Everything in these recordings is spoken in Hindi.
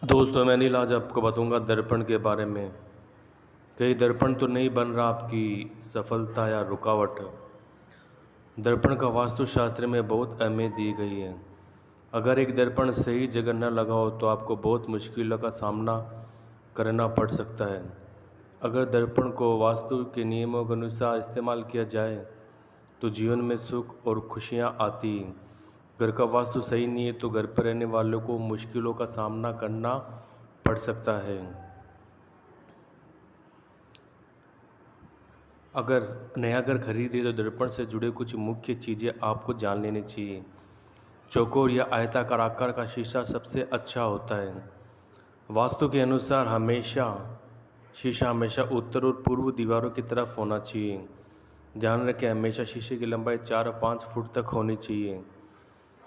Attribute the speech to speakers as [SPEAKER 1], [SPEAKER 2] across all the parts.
[SPEAKER 1] दोस्तों मैं नील आज आपको बताऊंगा दर्पण के बारे में। कहीं दर्पण तो नहीं बन रहा आपकी सफलता या रुकावट। दर्पण का वास्तुशास्त्र में बहुत अहमियत दी गई है। अगर एक दर्पण सही जगह न लगा हो तो आपको बहुत मुश्किलों का सामना करना पड़ सकता है। अगर दर्पण को वास्तु के नियमों के अनुसार इस्तेमाल किया जाए तो जीवन में सुख और खुशियाँ आती हैं। घर का वास्तु सही नहीं है तो घर पर रहने वालों को मुश्किलों का सामना करना पड़ सकता है। अगर नया घर खरीदे तो दर्पण से जुड़े कुछ मुख्य चीज़ें आपको जान लेनी चाहिए। चौकोर या आयताकार आकार का शीशा सबसे अच्छा होता है। वास्तु के अनुसार शीशा हमेशा उत्तर और पूर्व दीवारों की तरफ होना चाहिए। ध्यान रखें हमेशा शीशे की लंबाई 4-5 फुट तक होनी चाहिए।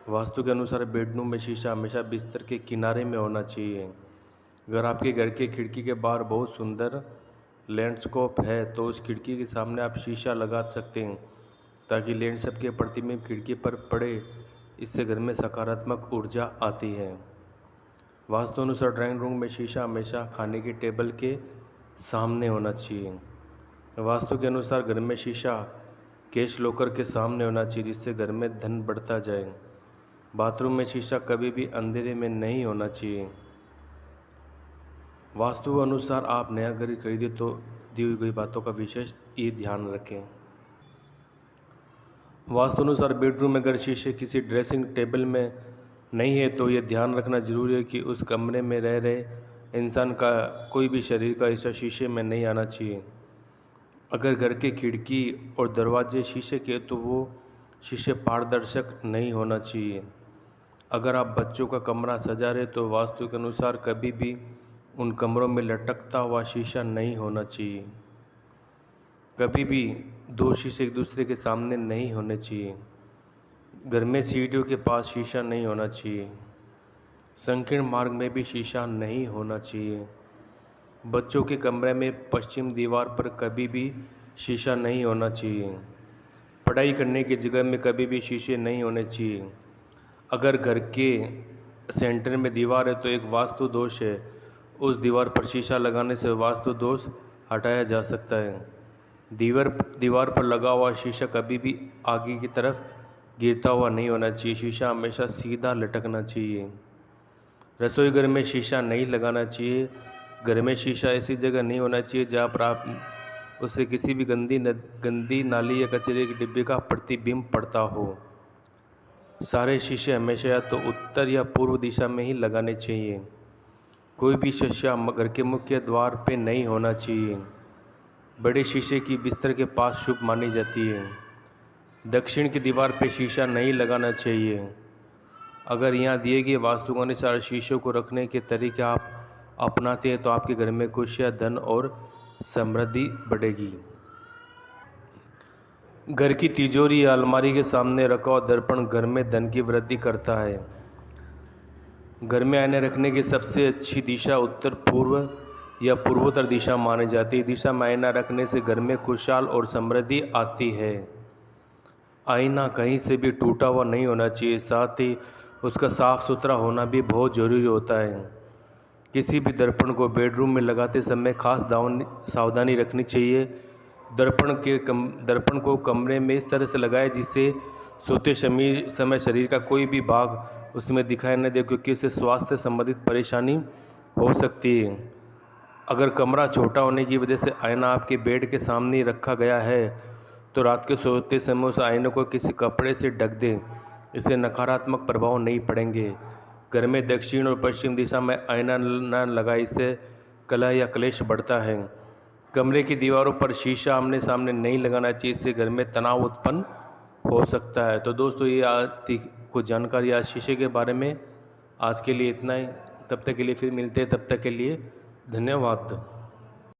[SPEAKER 1] वास्तु के अनुसार बेडरूम में शीशा हमेशा बिस्तर के किनारे में होना चाहिए। अगर आपके घर के खिड़की के बाहर बहुत सुंदर लैंडस्केप है तो उस खिड़की के सामने आप शीशा लगा सकते हैं ताकि लैंडस्केप के प्रतिबिंब खिड़की पर पड़े। इससे घर में सकारात्मक ऊर्जा आती है। वास्तु अनुसार ड्राइंग रूम में शीशा हमेशा खाने की टेबल के सामने होना चाहिए। वास्तु के अनुसार घर में शीशा कैश लॉकर के सामने होना चाहिए जिससे घर में धन बढ़ता जाए। बाथरूम में शीशा कभी भी अंधेरे में नहीं होना चाहिए। वास्तु अनुसार आप नया घर खरीदे तो दी हुई गई बातों का विशेष ये ध्यान रखें। वास्तु अनुसार बेडरूम में अगर शीशे किसी ड्रेसिंग टेबल में नहीं है तो ये ध्यान रखना जरूरी है कि उस कमरे में रह रहे इंसान का कोई भी शरीर का हिस्सा शीशे में नहीं आना चाहिए। अगर घर के खिड़की और दरवाजे शीशे के तो वो शीशे पारदर्शक नहीं होना चाहिए। अगर आप बच्चों का कमरा सजा रहे तो वास्तु के अनुसार कभी भी उन कमरों में लटकता हुआ शीशा नहीं होना चाहिए। कभी भी दो शीशे एक दूसरे के सामने नहीं होने चाहिए। घर में सीढ़ियों के पास शीशा नहीं होना चाहिए। संकीर्ण मार्ग में भी शीशा नहीं होना चाहिए। बच्चों के कमरे में पश्चिम दीवार पर कभी भी शीशा नहीं होना चाहिए। पढ़ाई करने की जगह में कभी भी शीशे नहीं होने चाहिए। अगर घर के सेंटर में दीवार है तो एक वास्तु दोष है। उस दीवार पर शीशा लगाने से वास्तु दोष हटाया जा सकता है। दीवार पर लगा हुआ शीशा कभी भी आगे की तरफ गिरता हुआ नहीं होना चाहिए। शीशा हमेशा सीधा लटकना चाहिए। रसोई घर में शीशा नहीं लगाना चाहिए। घर में शीशा ऐसी जगह नहीं होना चाहिए जहाँ पर आप उससे किसी भी गंदी नाली या कचरे के डिब्बे का प्रतिबिंब पड़ता हो। सारे शीशे हमेशा या तो उत्तर या पूर्व दिशा में ही लगाने चाहिए। कोई भी शीशा घर के मुख्य द्वार पे नहीं होना चाहिए। बड़े शीशे की बिस्तर के पास शुभ मानी जाती है। दक्षिण की दीवार पे शीशा नहीं लगाना चाहिए। अगर यहाँ दिए गए वास्तु के अनुसार शीशों को रखने के तरीके आप अपनाते हैं तो आपके घर में खुशियाँ, धन और समृद्धि बढ़ेगी। घर की तिजोरी या अलमारी के सामने रखा हुआ दर्पण घर में धन की वृद्धि करता है। घर में आईने रखने की सबसे अच्छी दिशा उत्तर पूर्व या पूर्वोत्तर दिशा मानी जाती है। दिशा में आईना रखने से घर में खुशहाल और समृद्धि आती है। आईना कहीं से भी टूटा हुआ नहीं होना चाहिए, साथ ही उसका साफ सुथरा होना भी बहुत ज़रूरी होता है। किसी भी दर्पण को बेडरूम में लगाते समय खास सावधानी रखनी चाहिए। दर्पण को कमरे में इस तरह से लगाएं जिससे सोते समय शरीर का कोई भी भाग उसमें दिखाई न दे, क्योंकि इससे स्वास्थ्य संबंधित परेशानी हो सकती है। अगर कमरा छोटा होने की वजह से आईना आपके बेड के सामने रखा गया है तो रात के सोते समय उस आईने को किसी कपड़े से ढक दें। इससे नकारात्मक प्रभाव नहीं पड़ेंगे। घर में दक्षिण और पश्चिम दिशा में आईना न लगाए, इससे कलह या क्लेश बढ़ता है। कमरे की दीवारों पर शीशा आमने सामने नहीं लगाना चाहिए, इससे घर में तनाव उत्पन्न हो सकता है। तो दोस्तों ये आज कुछ जानकारी आज शीशे के बारे में। आज के लिए इतना ही। तब तक के लिए फिर मिलते हैं। तब तक के लिए धन्यवाद।